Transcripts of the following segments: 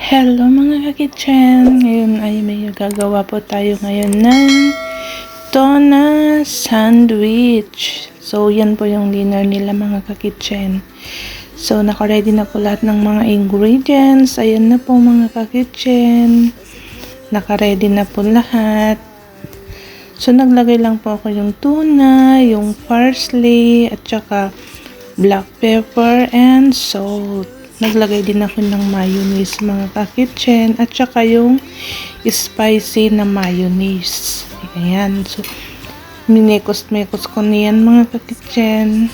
Hello mga kakitchen! Ngayon ay may gagawa po tayo ngayon ng tuna sandwich. So, yan po yung dinner nila mga kakitchen. So, naka-ready na po lahat ng mga ingredients. Ayan na po mga kakitchen. Naka-ready na po lahat. So, naglagay lang po ako yung tuna, yung parsley, at saka black pepper and salt. Naglagay din ako ng mayonnaise mga ka-kitchen at saka yung spicy na mayonnaise. Ayan. So, minekos-mekos ko niyan mga ka-kitchen.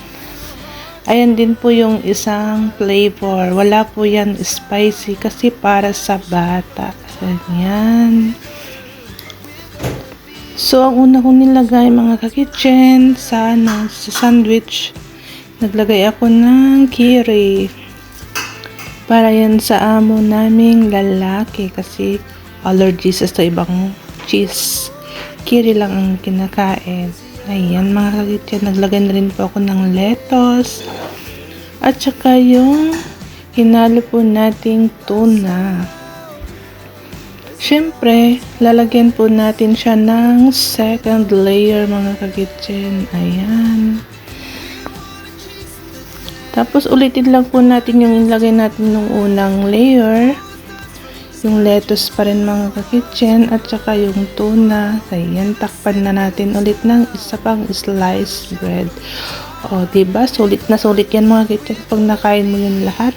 Ayan din po yung isang flavor. Wala po yan spicy kasi para sa bata. Ayan. So, ang una kong nilagay mga ka-kitchen sa sandwich, naglagay ako ng kiri. Para yan sa amo naming lalaki kasi allergies sa ibang cheese. Kiri lang ang kinakain. Ayan mga kakitchen, naglagay na rin po ako ng lettuce. At saka yung hinalo po nating tuna. Siyempre, lalagyan po natin siya ng second layer mga kakitchen. Ayan. Tapos, ulitin lang po natin yung ilagay natin ng unang layer. Yung lettuce pa rin mga ka-kitchen. At saka yung tuna. Ayan, takpan na natin ulit ng isa pang sliced bread. O, diba? Sulit na sulit yan mga kitchen pag nakain mo yun lahat.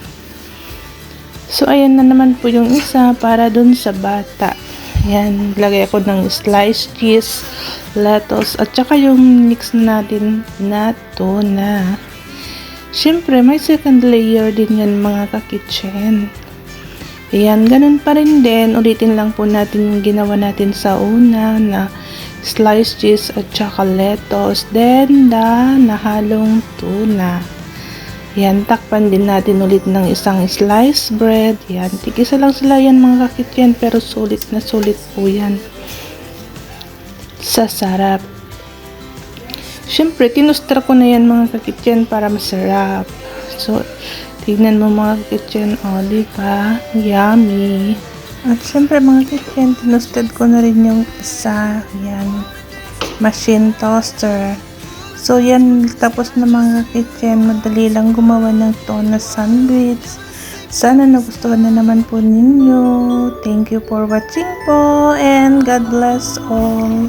So, ayan na naman po yung isa para dun sa bata. Ayan, lagay ako ng sliced cheese, lettuce, at saka yung mix natin na tuna. Siyempre, may second layer din yan mga ka-kitchen. Ayan, ganun pa rin din. Ulitin lang po natin yung ginawa natin sa una na sliced cheese at saka lettuce. Then, nahalong tuna. Ayan, takpan din natin ulit ng isang sliced bread. Ayan, tig-isa lang sila yan mga ka-kitchen pero sulit na sulit po yan. Sa sarap. Siyempre, kinustra ko na yan mga ka-kitchen para masarap. So, tignan mo mga ka-kitchen. O, diba? Yummy. At siyempre mga ka-kitchen, tinusted ko na rin yung isa. Yan. Machine toaster. So, yan. Tapos na mga ka-kitchen. Madali lang gumawa ng tuna sandwich. Sana nagustuhan na naman po ninyo. Thank you for watching po. And God bless all.